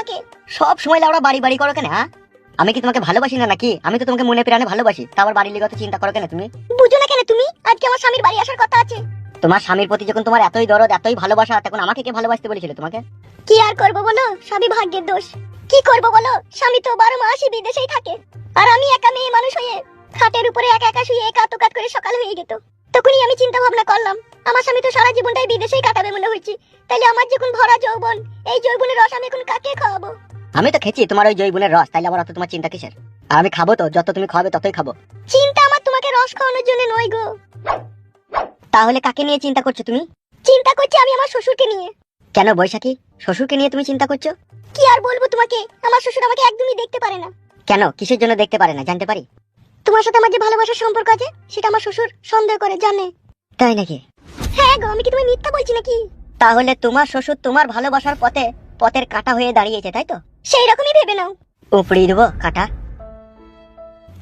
আমাকে? সব সময় লাউড়া বাড়ি বাড়ি করো কেন? হ্যাঁ, আমি কি তোমাকে ভালোবাসি না নাকি? আমি তো তোমাকে মনে প্রাণে ভালোবাসি, তা আবার বাড়ির লিগে চিন্তা করো কেন তুমি? বুঝো না কেন তুমি? আজকে আমার স্বামীর বাড়ি আসার কথা আছে। তোমার স্বামীর প্রতি যখন তোমার এতই দরদ এতই ভালোবাসা, তখন আমাকে কে ভালোবাসতে বলেছিল তোমাকে? কি আর করবো বলো, সবই ভাগ্যের দোষ। কি করবো বলো, স্বামী তো 12 মাসই বিদেশেই থাকে, আর আমি একা মেয়ে মানুষ হয়ে খাটের উপরে একা একা শুয়ে কাত করে সকাল হয়ে যেত। তখনই আমি চিন্তা ভাবনা করলাম, আমার স্বামী তো সারা জীবনটাই বিদেশেই কাটাবে মনে হচ্ছে, তাইলে আমার যখন ভরা যৌবন, এই যৌবনের রস আমি এখন কাকে খাওয়াবো? আমি তো খেয়েছি তোমার ওই জৈবনের রস, তাইলে আবার অত তোমার চিন্তা কিসের? আর আমি খাবো তো, যত তুমি খাবে ততই খাবো। চিন্তা আমার তোমাকে রস খাওয়ানোর জন্য নয় গো। তাহলে কাকে নিয়ে চিন্তা করছো তুমি? চিন্তা করছি আমি আমার শ্বশুরকে নিয়ে। কেন বৈশাখী, শ্বশুরকে নিয়ে তুমি চিন্তা করছো? কি আর বলবো তোমাকে, আমার শ্বশুর আমাকে একদমই দেখতে পারে না। কেন, কিসের জন্য দেখতে পারে না জানতে পারি? তোমার সাথে আমার যে ভালোবাসার সম্পর্ক আছে সেটা আমার শ্বশুর সন্দেহ করে, জানে। তাই নাকি? হ্যাঁ গো, আমি কি তুমি মিথ্যা বলছি নাকি? তাহলে তোমার শ্বশুর তোমার ভালোবাসার পথের কাঁটা হয়ে দাঁড়িয়েছে, তাই তো? সেই রকমই ভেবে নাও। উপড়ি দেবো কাঁটা।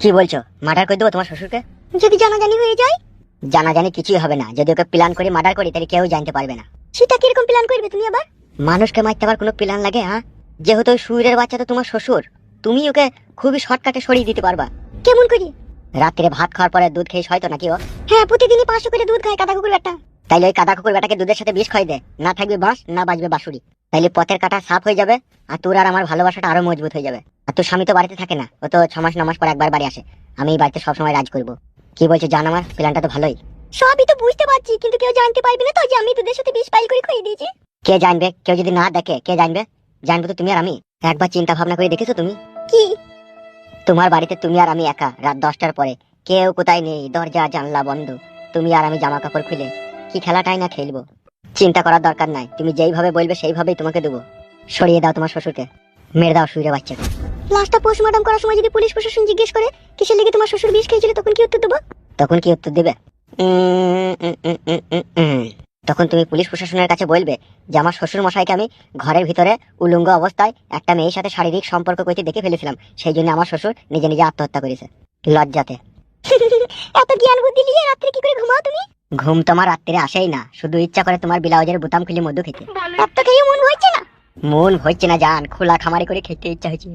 কি বলছো, মার্ডার করে দেবো তোমার শ্বশুরকে? যদি জানাজানি হয়ে যায়? জানাজানি কিছুই হবে না, যদি ওকে প্ল্যান করে মার্ডার করি তাহলে কেউ জানতে পারবে না। সেটা কিরকম প্ল্যান করবে তুমি আবার? মানুষকে মারতে আবার কোনো প্ল্যান লাগে? হ্যাঁ, যেহেতু ওই সুরের বাচ্চা তো তোমার শ্বশুর, তুমি ওকে খুবই শর্টকাটে সরিয়ে দিতে পারবা। কেমন করি? রাত্রে ভাত খাওয়ার পরে দুধ খেয়ে হয়তো নাকি ও? হ্যাঁ, প্রতিদিনই 500 করে দুধ খায় কাদা কুকুর একটা। তাইলে ওই কাদা কুকুর বেটাকে দুধের সাথে বিষ খাই দে, না থাকবে বাঁশ না বাজবে বাঁশুরি। তাইলে পথের কাঁটা সাফ হয়ে যাবে, আর তোর আর আমার ভালোবাসাটা আরো মজবুত হয়ে যাবে। আর তোর স্বামী তো বাড়িতে থাকে না, ও তো 6 মাস 9 মাস পর একবার বাড়ি আসে। আমি এই বাড়িতে সবসময় রাজ করবো। কি বলছো জান, আমার প্ল্যানটা তো ভালোই। সবই তো বুঝতে পারছি, কিন্তু কেউ জানতে পারবে না তো যে আমি দুধের সাথে বিষ পাইল করে খাইয়ে দিয়েছি। কে জানবে? কেউ যদি না দেখে কে জানবে? জানবো তো তুমি আর আমি। একবার চিন্তা ভাবনা করে দেখেছো তুমি? কি? তোমার বাড়িতে তুমি আর আমি একা, রাত 10টার পরে কেউ কোথায় নেই, দরজা জানলা বন্ধ, তুমি আর আমি জামা কাপড় খুলে কি খেলাটাই না খেলবো। চিন্তা করার দরকার নাই, তুমি যেইভাবে বলবে সেইভাবেই তোমাকে দেবো। সরিয়ে দাও তোমার শ্বশুরকে, মেরে দাও শুয়ে বাচ্চাকে। লাস্টটা পোস্টমর্টম করার সময় যদি পুলিশ প্রশাসন জিজ্ঞেস করে কিসের লেগে তোমার শ্বশুর বিষ খেয়েছিল, তখন কি উত্তর দেবো? তখন কি উত্তর দেবে? তখন তুমি পুলিশ প্রশাসনের কাছে বলবে যে আমার শ্বশুর মশাইকে আমি ঘরের ভিতরে উলঙ্গ অবস্থায় একটা মেয়ের সাথে শারীরিক সম্পর্ক করতে দেখে ফেলেছিলাম, সেই জন্য আমার শ্বশুর নিজে নিজে আত্মহত্যা করেছে লজ্জাতে। এত জ্ঞান বুদ্ধি নিয়ে রাত্রে কি করে ঘুমাও তুমি? ঘুম তোমার রাত্রে আসেই না, শুধু ইচ্ছা করে তোমার ব্লাউজের বোতাম খুলে মধু খেতে। এত খেয়ে মন হচ্ছে না? মন হচ্ছে না জান, খোলা খামারি করে খেতে ইচ্ছা হয়েছে।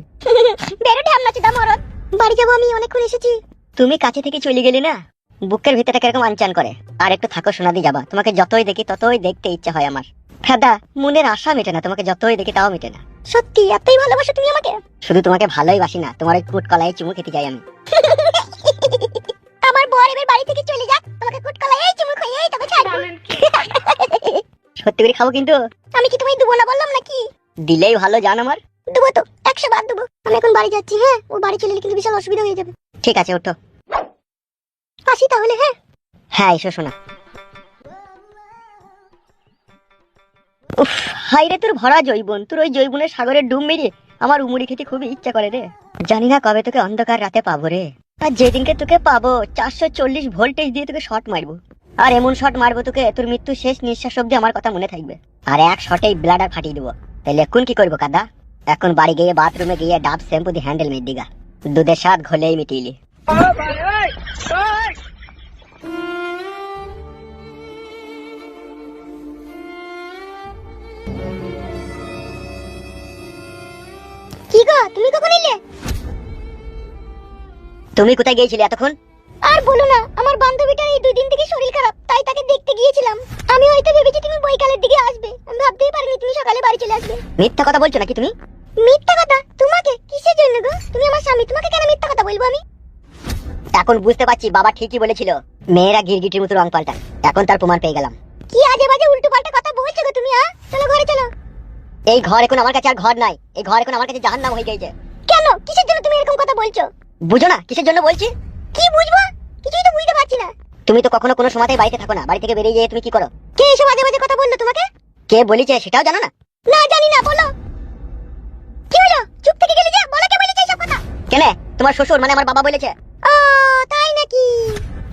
বেরো ঢ্যামনা চিদা মরদ। বাড়ি যাবো, আমি অনেকক্ষণ এসেছি। তুমি কাছে থেকে চলে গেলে না, বুকের ভিতরে কিরকম আনচান করে। আর একটু থাকো সোনাদি, যাবা। তোমাকে যতই দেখি ততই দেখতে ইচ্ছা হয় আমার। ফেদা মনের আশা মেটে না, তোমাকে যতই দেখি তাও মেটে না। সত্যি এতই ভালোবাসো তুমি আমাকে? শুধু তোমাকে ভালোই বাসি না, তোমার ওই কুট কলাই চুমু খেতে যাই আমি। আমার বর এবার বাড়ি থেকে চলে যাক, তোমাকে কুটকলা এই চুমু খাইয়ে তবে ছাড়বো। সত্যি করে খাবো কিন্তু। আমি কি তোমায় দেবো না বললাম নাকি? দিলেই ভালো জান আমার। দেবো তো, 100 বার দেবো। আমি এখন বাড়ি যাচ্ছি। হ্যাঁ, ও বাড়ি চলে এলে কিন্তু বিশাল অসুবিধা হয়ে যাবে। ঠিক আছে, ওঠো। আসি তাহলে। হ্যাঁ হ্যাঁ, এসো শোনা। উফ, হাই রে তোর ভরা জৈবন, তোর ওই জৈবনের সাগরের ডুব মেরে আমার উমুড়ি খেতে খুবই ইচ্ছা করে রে। জানি না কবে তোকে অন্ধকার রাতে পাবো রে। আর যেদিনকে তোকে পাবো 440 ভোল্টেজ দিয়ে তোকে শট মারবো। আর এমন শট মারবো তোকে তোর মৃত্যু শেষ নিঃশ্বাস অব্দি আমার কথা মনে থাকবে। আর এক শটেই ব্লাডার ফাটিয়ে দেবো। তাহলে এখন কি করবো কাদা? এখন বাড়ি গিয়ে বাথরুমে গিয়ে ডাব শ্যাম্পু দিয়ে হ্যান্ডেল মেরে দিগা, দুধের স্বাদ ঘোলেই মিটিলি। কি গো, তুমি কখন এলে? তুমি কোথায় গিয়েছিলে এতক্ষণ? আর বলো না, আমার বান্ধবীটার এই 2 দিন থেকে শরীর খারাপ, তাই তাকে দেখতে গিয়েছিলাম। আমি হয়তো ভেবেছি তুমি বৈকালের দিকে আসবে, আমি ভাবতেই পারিনি তুমি সকালে বাড়ি চলে আসবে। মিথ্যা কথা বলছো নাকি তুমি? মিথ্যা কথা? তোমাকে কিসের জন্য গো? তুমি আমার স্বামী, তোমাকে কেন মিথ্যা কথা বলবো আমি? এখন বুঝতে পারছি বাবা ঠিকই বলেছিল, মেয়েরা গিরগিটির মতো রং পাল্টায়। এখন তার প্রমাণ পেয়ে গেলাম। কি আজে বাজে উল্টো পাল্টা কথা বলছো গো তুমি? চলো ঘরে চলো। এই ঘর এখন আমার কাছে আর ঘর নাই, এই ঘর এখন আমার কাছে জাহান্নাম হয়ে গেছে। কেন, কিসের জন্য তুমি এরকম কথা বলছো? বুঝো না কিসের জন্য বলছি? কি বুঝবো? কিছুই তো বুঝতে পারছি না। তুমি তো কখনো কোনো সময়তেই বাড়িতে থাকো না, বাড়ি থেকে বেরিয়ে গিয়ে তুমি কি করো? কে এসব আজে বাজে কথা বললো তোমাকে? কে বলেছে সেটাও জানো না? না, জানি না, বলো। কি হলো, চুপ থেকে গেলে যে? বলো কে বলেছে এসব কথা? কেন? তোমার শ্বশুর মানে আমার বাবা বলেছে। ও তাই নাকি?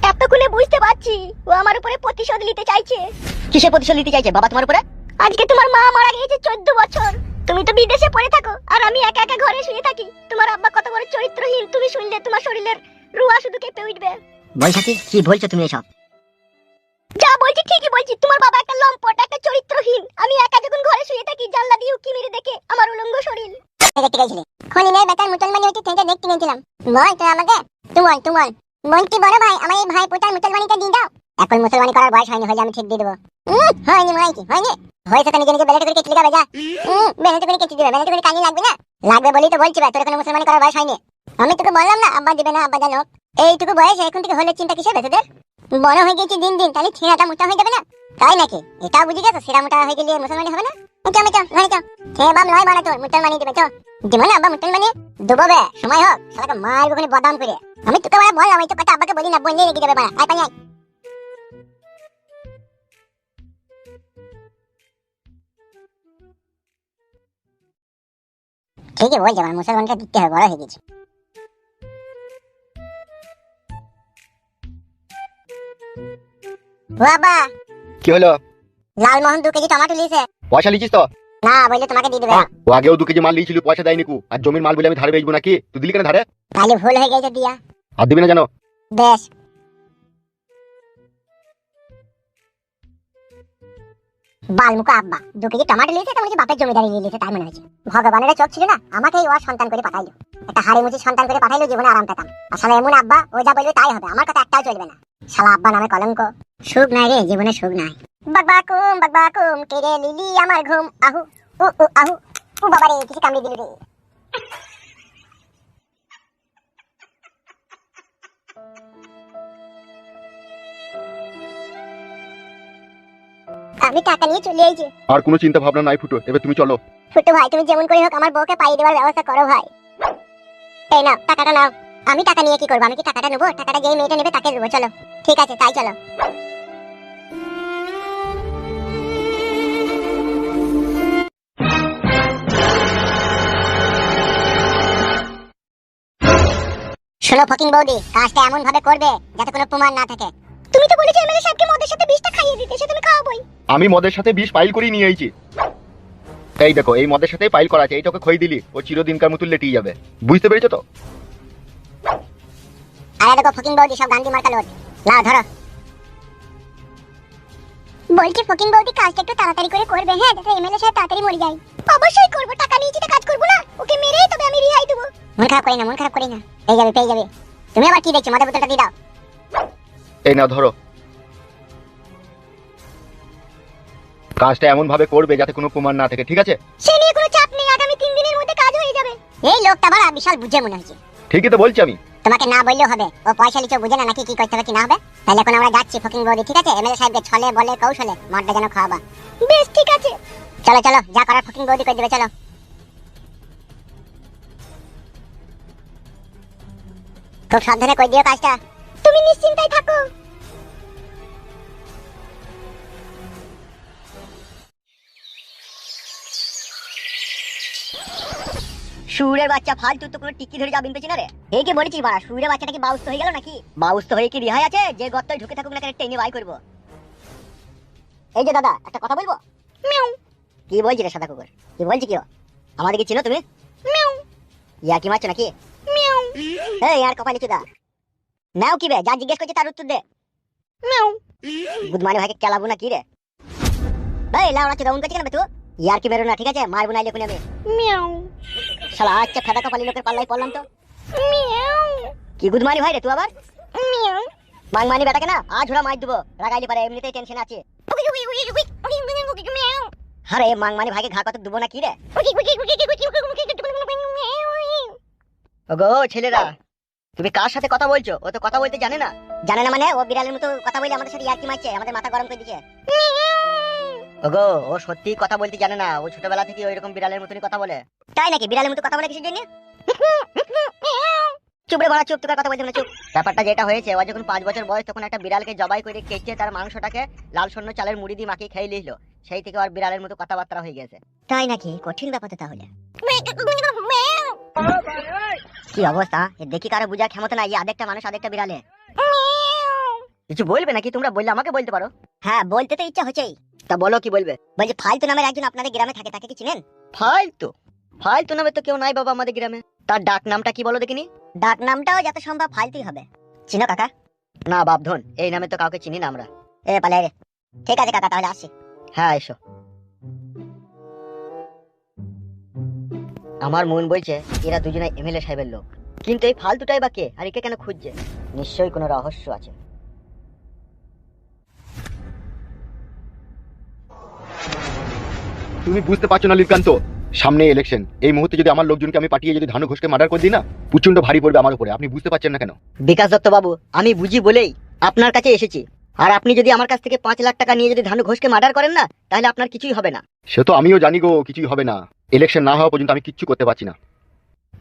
এতক্ষণে বুঝতে পারছি, ও আমার উপরে প্রতিশোধ নিতে চাইছে। কিসে প্রতিশোধ নিতে চাইছে বাবা তোমার উপরে? আজকে তোমার মা মারা গিয়েছে 14 বছর। তুমি তো বিদেশে পড়ে থাকো, আর আমি একা একা ঘরে শুয়ে থাকি। তোমার আব্বা কত বড় চরিত্রহীন, তুমি শুনলে তোমার শরীরের রুয়া শুধু কেঁপে উঠবে। বৈশাখী, কি বলছো তুমি এসব? যা বলছি ঠিকই বলছি, তোমার বাবা একটা লম্পট, একটা চরিত্রহীন। আমি একা যখন ঘরে শুয়ে থাকি, জানলা দিয়ে উকি মেরে দেখে আমার উলঙ্গ শরীর। দেখতে গেছিলি? খলিনের বেটার মুসলমানি হইতে সেটা দেখতে গেছিলাম। বল তুই আমাকে, তুমল বলছি বড় ভাই আমার এই ভাই পোতার মুসলমানিটা দিয়ে দাও। এখন মুসলমানি করার বয়স হয়নি, হলে আমি ঠিক দিয়ে দেবো। হয়নি হয়নি হয়েছে তো নিজে নিজে বেলেটে করে কেটে দিবে যা। বেলেটে করে কেটে দিবে, বেলেটে করে কানি লাগবে না? লাগবে বলেই তো বলছি ভাই, তোর কোনো মুসলমানি করার বয়স হয়নি। আমি তোকে বললাম না আব্বা দিবে না, আব্বা জানো এইটুকু বয়সে এখন থেকে হলে চিন্তা কিসের বেঁচেদের? বড় হয়ে গেছি দিন দিন, তাহলে ছেঁড়াটা মোটা হয়ে যাবে না? তাই নাকি? এটাও বুঝে গেছো, ছেঁড়া মোটা হয়ে গেলে মুসলমানি হবে না? ঘরে চল, খেয়ে বাপ নয় বানা তোর মুসলমানি দিবে চল। দিব না আব্বা মুসলমানি? দেবো বে, সময় হোক, শালাকে মারবো ওখানে বদাম করে। আমি তোকে বল, আমি তো কথা আব্বাকে বলি না, বললেই রেগে যাবে বাড়া। আয় পানি আয়। ঠিকই বলছে, আমার মুসলমানটা দিতে হবে, বড় হয়ে গেছে। বাবা কি হলো? লালমোহন 2 কেজি টমেটো লিয়েছে। পয়সা লিখিস তো? না বললে তোমাকে দিয়ে দেবে। ও আগেও 2 কেজি মাল লিয়েছিল, পয়সা দেয়নি কু। আর জমির মাল বলে আমি ধারে বেচবো নাকি? তুই দিলি কেন ধারে? তাহলে ভুল হয়ে গেছে দিয়া। আর দিবি না জানো? বেশ বালমুখো আব্বা 2 কেজি টমেটো লিয়েছে, তেমন কি বাপের জমিদারি নিয়ে লিয়েছে তাই মনে হয়েছে। ভগবানের চোখ ছিল না, আমাকেই ও সন্তান করে পাঠাইলো। একটা হাড়ি মুচি সন্তান করে পাঠাইলো, জীবনে আরাম পেতাম। আর শালা এমন আব্বা, ও যা বলবে তাই হবে, আমার কথা একটাও চলবে না। শালা আব্বা নামে কলঙ্ক। সুখ নাই রে জীবনে, সুখ নাই। বাকবাকুম কেড়ে লিলি আমার ঘুম। আহু আহু ও বাবা রে, কিছু কামড়ে দিল রে। আমি টাকা নিয়ে চলে আইছি। আর কোনো চিন্তা ভাবনা নাই ফুটো, এবার তুমি চলো। ফুটু ভাই তুমি যেমন করে হোক আমার বউকে পাইয়ে দেওয়ার ব্যবস্থা করো ভাই। এই নাও টাকাটা নাও। আমি টাকা নিয়ে কি করবো? আমি কি টাকাটা নেবো? টাকাটা যেই মেয়েটা নেবে তাকে দেবো। চলো ঠিক আছে তাই চলো। শোনো ফকিং বৌদি, কাজটা এমন ভাবে করবে যাতে কোনো প্রমাণ না থাকে। তুমি তো বলেছো এমএলএ সাহেবকে মদের সাথে বিষটা খাইয়ে দিতে, সে তুমি খাওয়াবোই। আমি মদের সাথে 20 পাইল করে নিয়ে আইছি। এই দেখো, এই মদের সাথেই পাইল করা আছে, এইটাকে খই দিলি ও চিরদিনকার মতো লেটিয়ে যাবে। বুঝতে পেরেছো তো? আরে দেখো ফকিং বৌদি, সব গান্ধী মার্কা লোড। লাও ধরো। বলছি ফকিং বৌদি কাজটা একটু তাড়াতাড়ি করে করবে, হ্যাঁ, যাতে এমএলএ সাহেব তাড়াতাড়ি মরে যায়। অবশ্যই করব, টাকা নিয়েছি তো কাজ করব না? ওকে মেরেই তবে আমি রিহাই দেব। মন খারাপ করি না, মন খারাপ করি না। পেয়ে যাবে। তুমি আবার কি দেখছো? মদের বোতলটা দিয়ে দাও। এই নাও ধরো। কাজটা এমন ভাবে করবে যাতে কোনো প্রমাণ না থাকে, ঠিক আছে? সে নিয়ে কোনো চাপ নেই, আগামী 3 দিনের মধ্যে কাজ হয়ে যাবে। এই লোকটা বড় বিশাল বুঝে মনে হচ্ছে। ঠিকই তো বলছি আমি। তোমাকে না বললেও হবে, ও পয়সা লিচো বুঝে না নাকি কি করতে হবে কি না হবে। তাহলে এখন আমরা যাচ্ছি ফকিং বৌদি, ঠিক আছে? এমএলএ সাহেবকে ছলে বলে কৌশলে মদটা যেন খাওয়াবা। বেশ ঠিক আছে, চলো চলো, যা করার ফকিং বৌদি করে দেবে, চলো। খুব সাবধানে করে দিও কাজটা। তুমি নিশ্চিন্তায় থাকো। সুরের বাচ্চা ফালতু তো কোনো টিকি ধরে যাবেন পেছি না রে। এই কি বলেছিস বাড়া, সুরের বাচ্চাটা কি বাউস্ত হয়ে গেল নাকি? বাউস্ত হয়ে কি রিহাই আছে? যে গর্তয় ঢুকে থাকুক না কেন টেনে বাই করবো। এই যে দাদা, একটা কথা বলবো? মিয়াও। কি বলছি রে সাদা কুকুর? কি বলছি কি? আমাদের কি চিনো তুমি? মিয়াও। ইয়া কি মারছো নাকি? মিয়াও। এই আর কপালে চুদা ম্যাও কি বে? যা জিজ্ঞেস করছে তার উত্তর দে। মিয়াও। বুধমানি ভাইকে কেলাবো না কি রে? এই লাউড়া চুদা উন করছিস কেন বে তুই? ইয়ার কি বেরো না, ঠিক আছে? মারবো না লেখুন আমি। মিয়াও। শালা আচ্ছা ফেদা কপালি লোকের পাল্লাই পড়লাম তো। মিয়াও। কি গুদমানি ভাই রে তুই আবার? মিয়াও। মাংমানি বেটাকে না আজ ওরা মার দেবো, রাগাইলি পারে, এমনিতেই টেনশন আছে। আরে মাংমানি ভাইকে ঘা কত দেবো না কি রে? ওগো ছেলেরা, তুমি কার সাথে কথা বলছো? ও তো কথা বলতে জানে না। জানে না মানে? ও বিড়ালের মতো কথা বলে আমাদের সাথে ইয়ার্কি মারছে, আমাদের মাথা গরম করে দিচ্ছে। ওগো ও সত্যি কথা বলতে জানে না, ও ছোটবেলা থেকে ওইরকম বিড়ালের মতনই কথা বলে। তাই নাকি? বিড়ালের মতো কথা বলে কিসের জন্য? চুপ রে বড়া, চুপ, তোর কথা বলতে না, চুপ। ব্যাপারটা যেটা হয়েছে, ও যখন 5 বছর বয়স তখন একটা বিড়ালকে জবাই করে কেটে তার মাংসটাকে লাল সন্ন চালের মুড়ি দিয়ে মাখিয়ে খেয়ে নিল। সেই থেকে আর বিড়ালের মতো কথাবার্তা হয়ে গেছে। তাই নাকি? কঠিন ব্যাপার তো তাহলে। কি অবস্থা দেখি, কারো বুঝার ক্ষমতা নাই। আরেকটা মানুষ আরেকটা বিড়ালে কিছু বলবে নাকি? তোমরা বললে আমাকে বলতে পারো। হ্যাঁ বলতে তো ইচ্ছা হচ্ছেই। তা বলো কি বলবে? বলছি ফালতু নামের একজন আপনাদের গ্রামে থাকে, তাকে কি চিনেন? ফালতু? ফালতু নামে তো কেউ নাই বাবা আমাদের গ্রামে। তার ডাক নামটা কি বলো দেখিনি? ডাক নামটাও যত সম্ভব ফালতুই হবে। চিনো কাকা? না বাপধন, এই নামে তো কাউকে চিনি না আমরা। এ পালে রে। ঠিক আছে কাকা, তাহলে আসছি। হ্যাঁ এসো। আমার মন বলছে এরা দুজনে এমএলএ সাহেবের লোক, কিন্তু এই ফালতুটাই বা কে আর একে কেন খুঁজছে? নিশ্চয়ই কোনো রহস্য আছে। তুমি বুঝতে পারছো না লীলকান্ত, সামনে ইলেকশন, এই মুহূর্তে যদি আমার লোকজনকে আমি পাঠিয়ে যদি ধানু ঘোষকে মার্ডার করে দিই না, প্রচন্ড ভারী পড়বে আমার উপরে। আপনি বুঝতে পারছেন না কেন? বিকাশ দত্ত বাবু, আমি বুঝি বলেই আপনার কাছে এসেছি। আর আপনি যদি আমার কাছ থেকে 5 লাখ টাকা নিয়ে যদি ধানু ঘোষকে মার্ডার করেন না, তাহলে আপনার কিছুই হবে না। সে তো আমিও জানি গো, কিছুই হবে না। ইলেকশন না হওয়া পর্যন্ত আমি কিচ্ছু করতে পারছি না।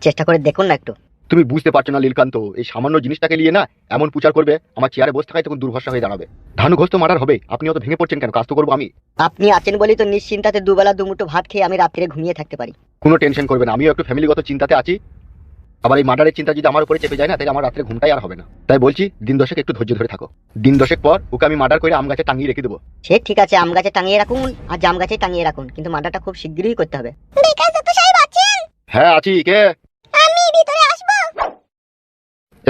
চেষ্টা করে দেখুন না একটু। তুমি বুঝতে পারছো না লীলকান্ত, এই সামান্য জিনিসটাকে নিয়ে না এমন প্রচার করবে, আমার চেয়ারে বসে থাকায় তখন দুর্ভরসা হয়ে দাঁড়াবে। ধানু ঘোষ তো মার্ডার হবে, আপনি অত ভেঙে পড়ছেন কেন? কাজ তো করবো আমি। আপনি আছেন বলেই তো নিশ্চিন্তাতে দুবেলা দুমুঠো ভাত খেয়ে আমি রাত্রে ঘুমিয়ে থাকতে পারি। কোনো টেনশন করবে না, আমিও একটু ফ্যামিলিগত চিন্তাতে আছি। আবার এই মার্ডারের চিন্তা যদি আমার উপরে চেপে যায় না, তাহলে আমার রাত্রে ঘুমটাই আর হবে না। তাই বলছি দিন দশেক একটু ধৈর্য ধরে থাকো। দিন দশেক পর ওকে আমি মার্ডার করে আম গাছে টাঙিয়ে রেখে দেবো। সে ঠিক আছে, আম গাছে টাঙিয়ে রাখুন আর জাম গাছে টাঙিয়ে রাখুন, কিন্তু মার্ডারটা খুব শীঘ্রই করতে হবে। বিকাশ দত্ত সাহেব আছেন? হ্যাঁ আছি, কে? আমি ভিতরে আসবো?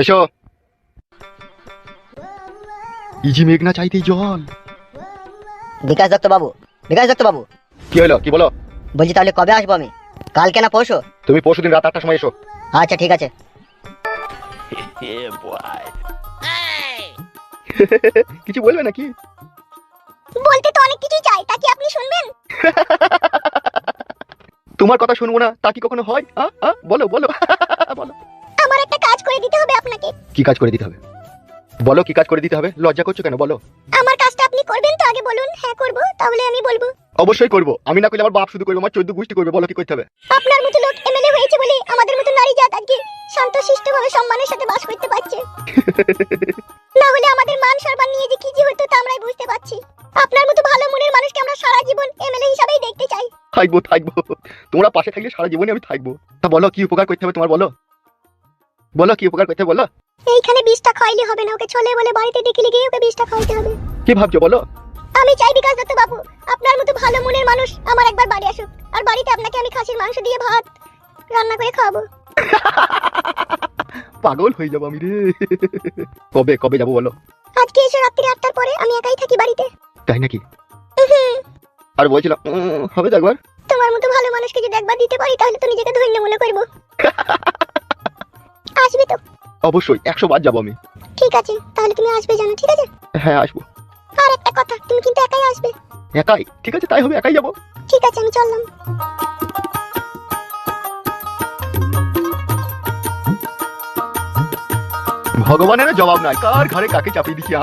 এসো। ইজি মেঘ না চাইতেই জল। বিকাশ দত্ত বাবু, বিকাশ দত্ত বাবু, কি হলো, কি বলো? বলছি তাহলে কবে আসবো আমি? কালকে না পরশু? তুমি পরশুদিন রাত 8টার সময় এসো। আচ্ছা ঠিক আছে। কিছু বলবে নাকি? বলতে তো অনেক কিছুই চাই, তা কি আপনি শুনবেন? তোমার কথা শুনবো না তা কি কখনো হয়? বলো বলো বলো। আমার একটা কাজ করে দিতে হবে আপনাকে। কি কাজ করে দিতে হবে? বলো কি কাজ করে দিতে হবে? লজ্জা করছো কেন? বলো। আমার কাজটা আপনি করবেন তো? আগে বলুন। হ্যাঁ করব, তাহলে আমি বলবো। অবশ্যই করবো, আমি না করলে আমার বাপ শুধু করবে, আমার 14 গোষ্ঠী করবে। বলো কি করতে হবে? আপনার মতো লোক এমএলএ হয়েছে বলে আমাদের মতো নারী জাত আজকে শান্তশিষ্টভাবে সম্মানের সাথে বাস করতে পারছে। না হলে আমাদের মান সম্মান নিয়ে যে কি যে হতো তা আমরাই বুঝতে পারছি। আপনার মতো ভালো মনের মানুষকে আমরা সারা জীবন এমএলএ হিসাবেই দেখতে চাই। থাকবো থাকবো, তোমরা পাশে থাকলে সারা জীবনে আমি থাকবো। তা বলো কি উপকার করতে হবে তোমার? বলো বলো কি উপকার করতে হবে, বলো। এইখানে 20টা খাইলে হবে না, ওকে চলে বলে বাড়িতে ডেকে গিয়ে ওকে 20টা খাইতে হবে। কি ভাবছো বলো? আমি চাই বিকাশ দত্ত বাবু, আপনার মতো ভালো মনের মানুষ আমার একবার বাড়ি আসুক, আর বাড়িতে আপনাকে আমি খাসির মাংস দিয়ে ভাত রান্না করে খাওয়াবো। পাগল হয়ে যাবো আমি রে। কবে কবে যাবো বলো? আজকে এসে রাত্রি 8টার পরে, আমি একাই থাকি বাড়িতে। তাই নাকি? আর বলছিলাম হবে তো একবার। তোমার মতো ভালো মানুষকে যদি একবার দিতে পারি তাহলে তো নিজেকে ধন্য মনে করবো। আসবে তো? অবশ্যই 100 বার যাবো আমি। ঠিক আছে, তাহলে তুমি আসবে জানো, ঠিক আছে? হ্যাঁ আসবো। আর একটা কথা, তুমি কিন্তু একাই আসবে। একাই? ঠিক আছে তাই হবে, একাই যাবো। ঠিক আছে, আমি চললাম। ভগবানের জবাব নাই, কার ঘরে কাকে চাপিয়ে দিচ্ছি।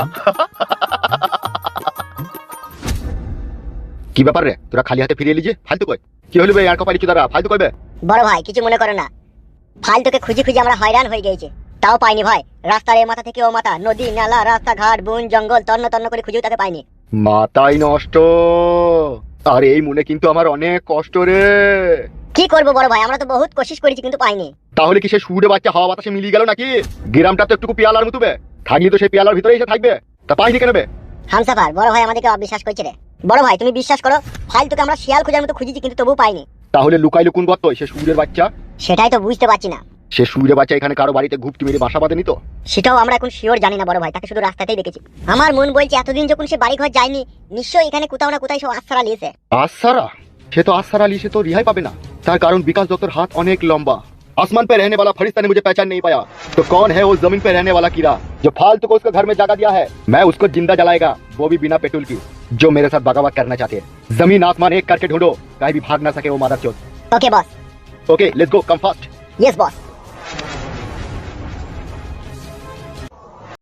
কি ব্যাপার রে, তোরা খালি হাতে ফিরে এলি যে? ফালতু কই? কি হলো বে আর কপালি চুদারা? ফালতু কইবে? বড় ভাই কিছু মনে করো না, ফালতুকে খুঁজে খুঁজে আমরা হয়রান হয়ে গেছি, তাও পাইনি ভাই। রাস্তার এই মাথা থেকে ও মাথা, নদী নালা রাস্তাঘাট বন জঙ্গল তন্ন তন্ন করে খুঁজেও তাকে পাইনি। মাথাই নষ্ট। আর এই মনে কিন্তু আমার অনেক কষ্ট রে। কি করবো বড় ভাই, আমরা তো বহুত কোশিশ করেছি কিন্তু পাইনি। তাহলে কি সে সুরে বাচ্চা হাওয়া বাতাসে মিলিয়ে গেল নাকি? গ্রামটা তো একটু পেয়ালার মতো বে, থাকলি তো সেই পেয়ালার ভিতরে এসে থাকবে। তা পাইনি কেন বে? হামসাফার বড় ভাই আমাদেরকে অবিশ্বাস করছে রে। বড় ভাই তুমি বিশ্বাস করো, ফালতুকে আমরা শিয়াল খোঁজার মতো খুঁজেছি কিন্তু তবু পাইনি। তাহলে লুকাইলো কোন গর্ত সে সুরের বাচ্চা? সেটাই তো বুঝতে পারছি না। সে সুরে বাচ্চা এখানে কারো বাড়িতে ঘুপটি মেরে বাসা বাঁধেনি তো? সেটাও আমরা এখন শিওর জানি না বড় ভাই, তাকে শুধু রাস্তাতেই দেখেছি। আমার মন বলছে এতদিন যখন সে বাড়ি ঘর যায়নি, নিশ্চয়ই এখানে কোথাও না কোথাও সব আশ্রা লিয়েছে। आसरा? সে তো आसरा ली से तो रिहाई पाबे ना। तार कारण विकास दत्तर हाथ अनेक लंबा। आसमान पे रहने वाला फरिश्ता ने मुझे पहचान नहीं पाया, तो कौन है वो जमीन पे रहने वाला कीड़ा जो फालतू को उसके घर में जगह दिया है? मैं उसको जिंदा जलाएगा, वो भी बिना पेट्रोल की, जो मेरे साथ बगावत करना चाहते हैं। जमीन आसमान एक करके ढूंढो, कहीं भी भाग ना सके वो मादरचोद। Okay boss. Okay let's go, come fast. Yes boss.